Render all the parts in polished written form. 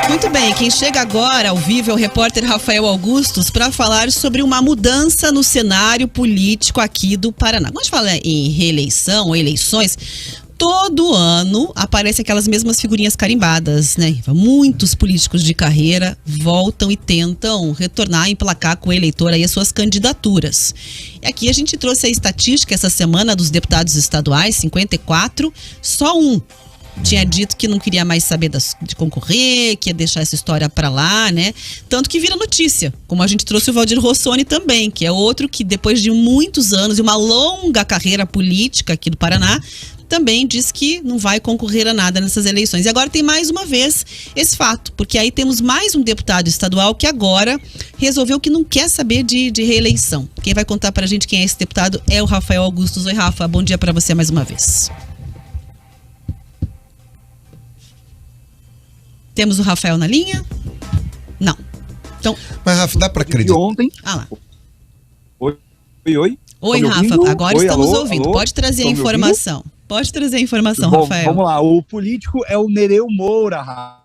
Muito bem, quem chega agora ao vivo é o repórter Rafael Augustus para falar sobre uma mudança no cenário político aqui do Paraná. Quando a gente fala em reeleição ou eleições, todo ano aparecem aquelas mesmas figurinhas carimbadas, né? Muitos políticos de carreira voltam e tentam retornar, emplacar com o eleitor aí as suas candidaturas. E aqui a gente trouxe a estatística essa semana dos deputados estaduais, 54, só um tinha dito que não queria mais saber de concorrer, que ia deixar essa história pra lá, né? Tanto que vira notícia, como a gente trouxe o Valdir Rossoni também, que é outro que depois de muitos anos e uma longa carreira política aqui do Paraná, também diz que não vai concorrer a nada nessas eleições. E agora tem mais uma vez esse fato, porque aí temos mais um deputado estadual que agora resolveu que não quer saber de reeleição. Quem vai contar pra gente quem é esse deputado é o Rafael Augustus. Oi, Rafa, bom dia pra você mais uma vez. Temos o Rafael na linha? Não. Então, mas, Rafa, dá para acreditar? Ontem. Ah lá. Oi. Oi, Rafa. Agora estamos ouvindo. Alô? Pode trazer a informação. Pode trazer a informação, Bom, Rafael. vamos lá. O político é o Nereu Moura, Rafa.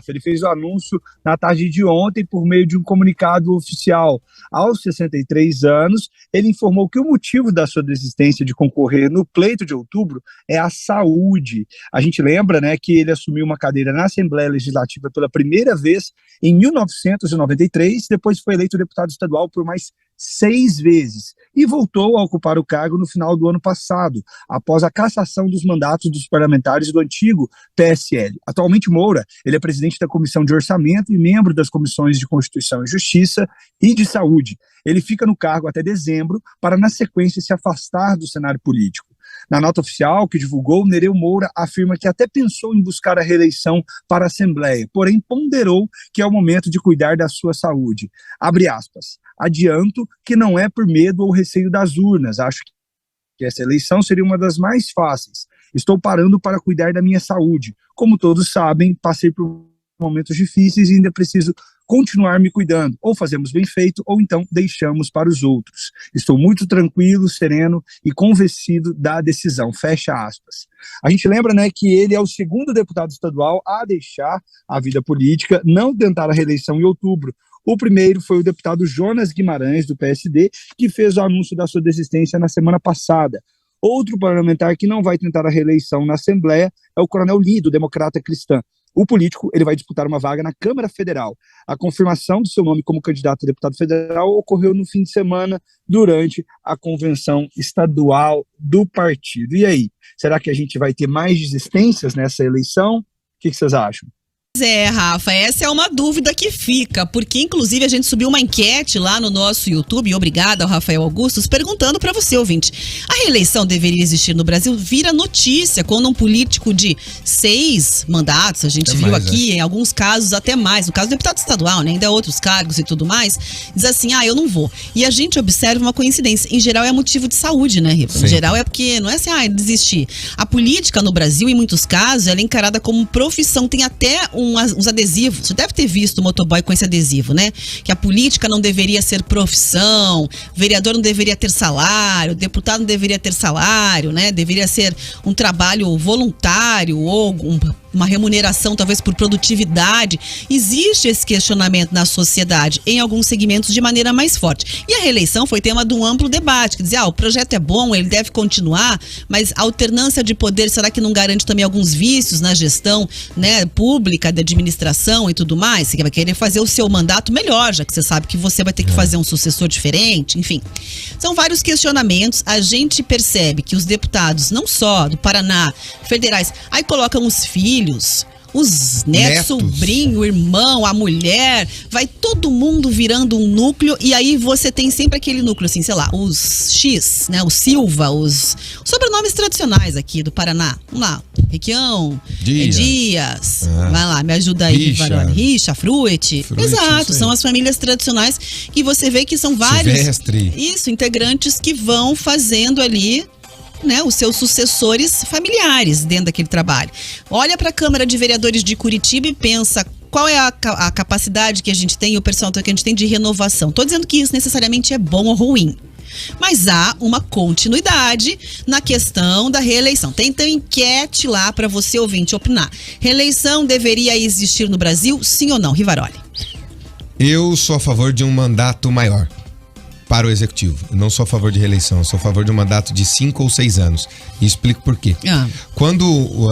Ele fez o anúncio na tarde de ontem por meio de um comunicado oficial. Aos 63 anos, ele informou que o motivo da sua desistência de concorrer no pleito de outubro é a saúde. A gente lembra, né, que ele assumiu uma cadeira na Assembleia Legislativa pela primeira vez em 1993, depois foi eleito deputado estadual por mais 6 vezes e voltou a ocupar o cargo no final do ano passado, após a cassação dos mandatos dos parlamentares do antigo PSL. Atualmente, Moura, ele é presidente da Comissão de Orçamento e membro das Comissões de Constituição e Justiça e de Saúde. Ele fica no cargo até dezembro para, na sequência, se afastar do cenário político. Na nota oficial que divulgou, Nereu Moura afirma que até pensou em buscar a reeleição para a Assembleia, porém ponderou que é o momento de cuidar da sua saúde. Abre aspas. Adianto que não é por medo ou receio das urnas. Acho que essa eleição seria uma das mais fáceis. Estou parando para cuidar da minha saúde. Como todos sabem, passei por momentos difíceis e ainda preciso continuar me cuidando. Ou fazemos bem feito, ou então deixamos para os outros. Estou muito tranquilo, sereno e convencido da decisão. Fecha aspas. A gente lembra, né, que ele é o segundo deputado estadual a deixar a vida política, não tentar a reeleição em outubro. O primeiro foi o deputado Jonas Guimarães, do PSD, que fez o anúncio da sua desistência na semana passada. Outro parlamentar que não vai tentar a reeleição na Assembleia é o Coronel Lido, democrata cristã. O político, ele vai disputar uma vaga na Câmara Federal. A confirmação do seu nome como candidato a deputado federal ocorreu no fim de semana, durante a convenção estadual do partido. E aí, será que a gente vai ter mais desistências nessa eleição? O que vocês acham? Rafa, essa é uma dúvida que fica, porque inclusive a gente subiu uma enquete lá no nosso YouTube, e obrigada ao Rafael Augustus, perguntando para você, ouvinte, a reeleição deveria existir no Brasil? Vira notícia quando um político de 6 mandatos, a gente viu aqui, em alguns casos até mais, no caso do deputado estadual, né, ainda outros cargos e tudo mais, diz assim, eu não vou. E a gente observa uma coincidência, em geral é motivo de saúde, né, Riva? Em geral é porque, não é assim, desistir. A política no Brasil, em muitos casos, ela é encarada como profissão, tem até uns adesivos, você deve ter visto o motoboy com esse adesivo, né? Que a política não deveria ser profissão, o vereador não deveria ter salário, o deputado não deveria ter salário, né? Deveria ser um trabalho voluntário ou uma remuneração talvez por produtividade. Existe esse questionamento na sociedade, em alguns segmentos de maneira mais forte. E a reeleição foi tema de um amplo debate, que dizia, o projeto é bom, ele deve continuar, mas a alternância de poder, será que não garante também alguns vícios na gestão, né, pública, de administração e tudo mais? Você vai querer fazer o seu mandato melhor, já que você sabe que você vai ter que fazer um sucessor diferente, enfim. São vários questionamentos. A gente percebe que os deputados, não só do Paraná, federais, aí colocam os filhos, os netos, sobrinho, irmão, a mulher, vai todo mundo virando um núcleo, e aí você tem sempre aquele núcleo, assim, sei lá, os X, né, o Silva, os sobrenomes tradicionais aqui do Paraná. Vamos lá, Requião, Dias, vai lá, me ajuda aí, Varone. Richa, Fruet. Exato, são as famílias tradicionais que você vê que são vários integrantes que vão fazendo ali, né, os seus sucessores familiares dentro daquele trabalho. Olha para a Câmara de Vereadores de Curitiba e pensa qual é a capacidade que a gente tem e o percentual que a gente tem de renovação. Estou dizendo que isso necessariamente é bom ou ruim. mas há uma continuidade na questão da reeleição. Tem então enquete lá para você, ouvinte, opinar. Reeleição deveria existir no Brasil, sim ou não, Rivaroli? Eu sou a favor de um mandato maior para o executivo. Eu não sou a favor de reeleição, eu sou a favor de um mandato de 5 ou 6 anos. E explico por quê. Quando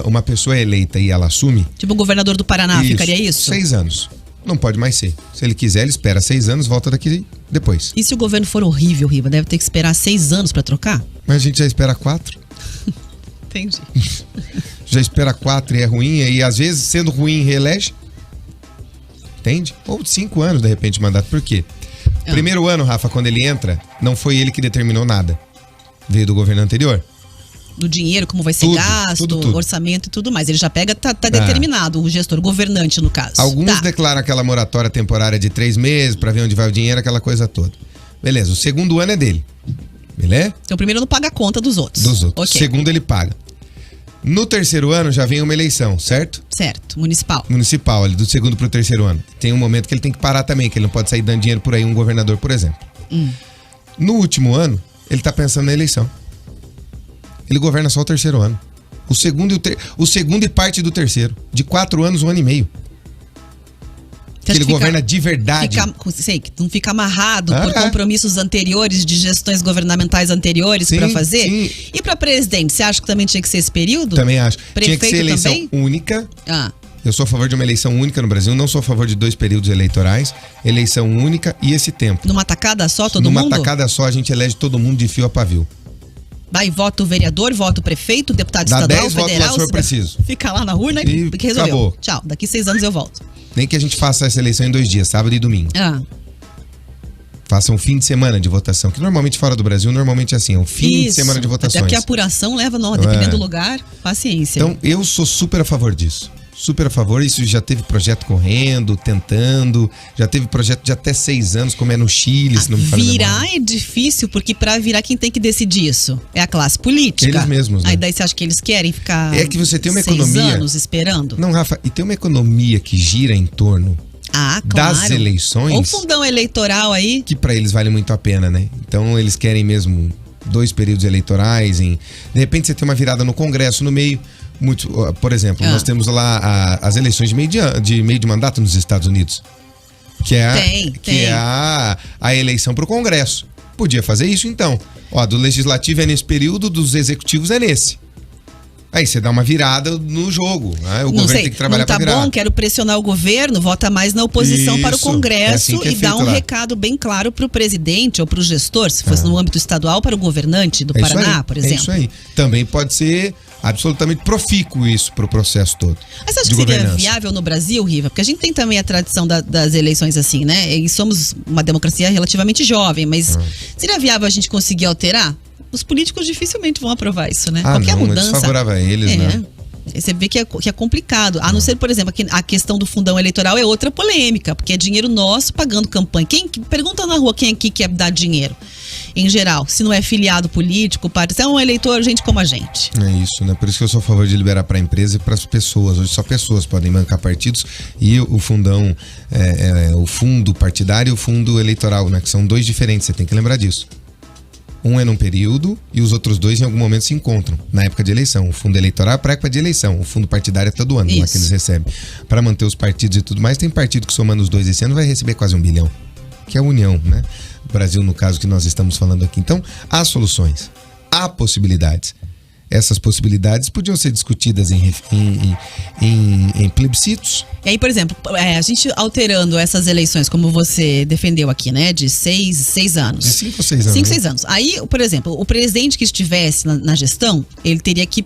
uma pessoa é eleita e ela assume... Tipo o governador do Paraná, ficaria isso? 6 anos. Não pode mais ser. Se ele quiser, ele espera 6 anos, volta daqui depois. E se o governo for horrível, Riva? Deve ter que esperar 6 anos para trocar? Mas a gente já espera 4. Entendi. Já espera 4 e é ruim, e às vezes, sendo ruim, reelege. Entende? Ou 5 anos, de repente, mandato. Por quê? Primeiro ano, Rafa, quando ele entra, não foi ele que determinou nada. Veio do governo anterior. Do dinheiro, como vai ser gasto, tudo. Orçamento e tudo mais. Ele já pega, tá determinado, o gestor, o governante, no caso. Alguns declaram aquela moratória temporária de 3 meses pra ver onde vai o dinheiro, aquela coisa toda. Beleza, o segundo ano é dele. Beleza? Então o primeiro não paga a conta dos outros. O segundo ele paga. No terceiro ano já vem uma eleição, certo? Certo, municipal. Municipal, ali, do segundo pro terceiro ano. Tem um momento que ele tem que parar também, que ele não pode sair dando dinheiro por aí, um governador, por exemplo. No último ano, ele tá pensando na eleição. Ele governa só o terceiro ano. O segundo e parte do terceiro. De 4 anos, 1 ano e meio. Que ele governa de verdade. Que não fica amarrado por compromissos anteriores, de gestões governamentais anteriores para fazer. Sim. E para presidente, você acha que também tinha que ser esse período? Também acho. Prefeito tinha que ser eleição também? Única. Eu sou a favor de uma eleição única no Brasil. Não sou a favor de 2 períodos eleitorais. Eleição única e esse tempo. Numa tacada só, todo mundo? Numa tacada só, a gente elege todo mundo de fio a pavio. Vai, voto vereador, voto prefeito, deputado Dá estadual, 10 federal. Votos lá, se for preciso. Fica lá na urna e resolveu. Acabou. Tchau, daqui 6 anos eu volto. Nem que a gente faça essa eleição em 2 dias, sábado e domingo. Faça um fim de semana de votação, que normalmente fora do Brasil, normalmente é assim, é um fim de semana de votações. Até porque a apuração leva, dependendo do lugar, paciência. Então, eu sou super a favor disso. Super a favor, isso já teve projeto correndo, tentando, já teve projeto de até 6 anos, como é no Chile, se não me falha a memória. Virar é difícil, porque pra virar quem tem que decidir isso é a classe política. Eles mesmos, né? Aí daí você acha que eles querem ficar que você tem uma 6 economia, anos esperando? Não, Rafa, e tem uma economia que gira em torno das eleições. Ou fundão eleitoral aí. Que pra eles vale muito a pena, né? Então eles querem mesmo 2 períodos eleitorais, de repente você tem uma virada no Congresso no meio. Por exemplo, nós temos lá as eleições de meio de mandato nos Estados Unidos. Que é a eleição para o Congresso. Podia fazer isso então. Do legislativo é nesse período, dos executivos é nesse. Aí você dá uma virada no jogo. O governo tem que trabalhar para virar. Não tá bom, quero pressionar o governo, vota mais na oposição para o Congresso e dá um recado bem claro para o presidente ou para o gestor, se fosse no âmbito estadual, para o governante do Paraná, por exemplo. É isso aí. Também pode ser absolutamente profícuo isso para o processo todo. Mas você acha que seria viável no Brasil, Riva? Porque a gente tem também a tradição das eleições assim, né? E somos uma democracia relativamente jovem, mas seria viável a gente conseguir alterar? Os políticos dificilmente vão aprovar isso, né? Qualquer mudança. É desfavorável a eles, né? Você vê que é complicado. A não ser, por exemplo, a questão do fundão eleitoral é outra polêmica, porque é dinheiro nosso pagando campanha. Pergunta na rua quem aqui quer dar dinheiro. Em geral, se não é filiado político, é um eleitor, gente como a gente. É isso, né? Por isso que eu sou a favor de liberar para a empresa e para as pessoas. Hoje só pessoas podem bancar partidos e o fundão, o fundo partidário e o fundo eleitoral, né? Que são 2 diferentes, você tem que lembrar disso. Um é num período e os outros 2 em algum momento se encontram na época de eleição. O fundo eleitoral é para época de eleição, o fundo partidário é todo ano, lá que eles recebem. Para manter os partidos e tudo mais, tem partido que somando os 2 esse ano vai receber quase 1 bilhão. Que é a União, né? O Brasil, no caso que nós estamos falando aqui. Então, há soluções, há possibilidades. Essas possibilidades podiam ser discutidas em plebiscitos. E aí, por exemplo, a gente alterando essas eleições, como você defendeu aqui, né? De 6 anos. De 5 ou 6 anos. 5, 6 anos. Aí, por exemplo, o presidente que estivesse na gestão, ele teria que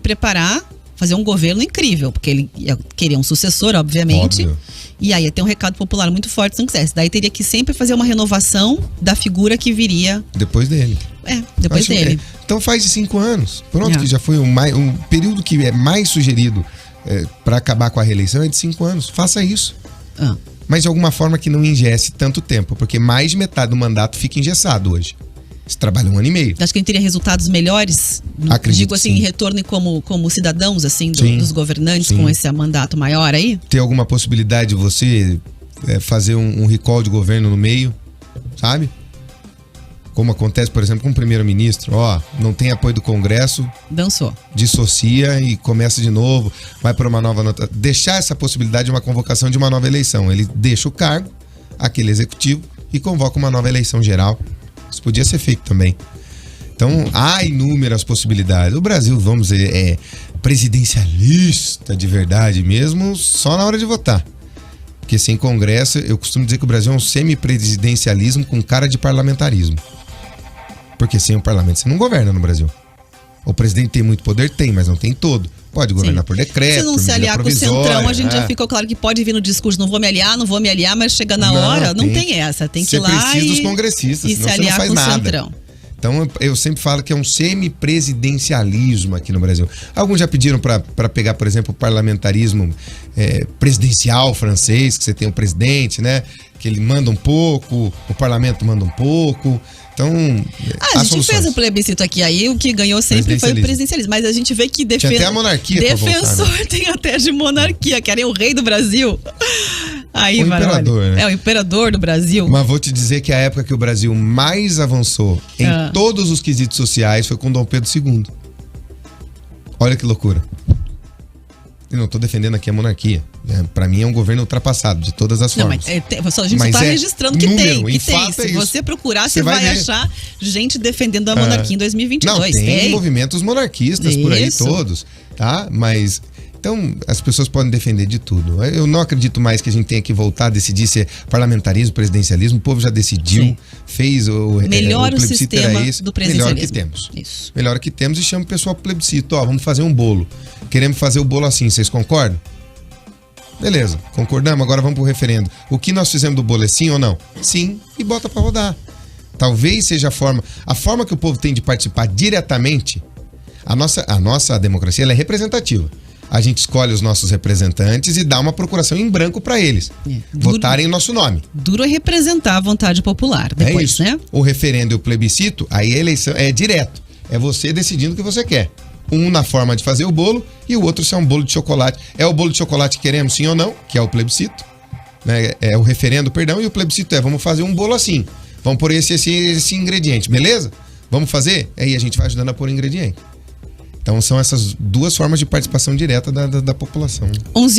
fazer um governo incrível, porque ele ia querer um sucessor, obviamente. Óbvio. E aí ia ter um recado popular muito forte se não quisesse. Daí teria que sempre fazer uma renovação da figura que viria depois dele. Depois dele. Então faz de 5 anos. Pronto, que já foi um período que é mais sugerido para acabar com a reeleição é de 5 anos. Faça isso. Mas de alguma forma que não engesse tanto tempo, porque mais de metade do mandato fica engessado hoje. Você trabalha 1 ano e meio. Acho que a gente teria resultados melhores, digo assim, em retorno como cidadãos, assim, dos governantes com esse mandato maior aí? Tem alguma possibilidade de você fazer um recall de governo no meio, sabe? como acontece, por exemplo, com o primeiro-ministro, não tem apoio do Congresso, Dançou. dissocia e começa de novo, vai para uma nova nota. Deixar essa possibilidade de uma convocação de uma nova eleição. Ele deixa o cargo, aquele executivo, e convoca uma nova eleição geral. Isso podia ser feito também. Então, há inúmeras possibilidades. O Brasil, vamos dizer, é presidencialista de verdade mesmo, só na hora de votar. Porque sem Congresso, eu costumo dizer que o Brasil é um semipresidencialismo com cara de parlamentarismo. Porque sem o parlamento você não governa no Brasil. O presidente tem muito poder? Tem, mas não tem todo. Pode governar por decreto, se não se aliar com o Centrão, a gente já ficou claro que pode vir no discurso, não vou me aliar, mas chega na hora, não tem essa. Tem que ir lá você precisa dos congressistas, e senão se aliar você não faz com nada. o Centrão. Então, eu sempre falo que é um semipresidencialismo aqui no Brasil. Alguns já pediram para pegar, por exemplo, o parlamentarismo presidencial francês, que você tem o presidente, né? Que ele manda um pouco, o parlamento manda um pouco. Então, a gente fez o plebiscito aqui, aí o que ganhou sempre foi o presidencialismo. Mas a gente vê que tinha até a monarquia defensor voltar, né? Tem até de monarquia, querem o rei do Brasil. Aí, o imperador, né? É o imperador do Brasil. Mas vou te dizer que a época que o Brasil mais avançou em todos os quesitos sociais foi com Dom Pedro II. Olha que loucura. Eu não estou defendendo aqui a monarquia. Para mim é um governo ultrapassado, de todas as formas. Mas a gente só está registrando que número, tem. Se você procurar, você vai achar gente defendendo a monarquia em 2022. Não, tem movimentos monarquistas por aí todos, tá? Mas... Então, as pessoas podem defender de tudo. Eu não acredito mais que a gente tenha que voltar a decidir se é parlamentarismo, presidencialismo. O povo já decidiu, fez o melhor o sistema do presidencialismo. Melhor que temos. Isso. Melhor que temos e chama o pessoal pro plebiscito. Vamos fazer um bolo. Queremos fazer o bolo assim, vocês concordam? Beleza, concordamos, agora vamos pro referendo. O que nós fizemos do bolo é sim ou não? Sim, e bota para rodar. Talvez seja a forma que o povo tem de participar diretamente. A nossa democracia ela é representativa. A gente escolhe os nossos representantes e dá uma procuração em branco para eles votarem em nosso nome. Duro é representar a vontade popular depois, isso, né? O referendo e o plebiscito, aí a eleição é direto. É você decidindo o que você quer. Um na forma de fazer o bolo e o outro se é um bolo de chocolate. É o bolo de chocolate que queremos, sim ou não, que é o plebiscito. Né? É o referendo, perdão, e o plebiscito vamos fazer um bolo assim. Vamos pôr esse ingrediente, beleza? Vamos fazer? Aí a gente vai ajudando a pôr o ingrediente. Então são essas duas formas de participação direta da população. 11 horas.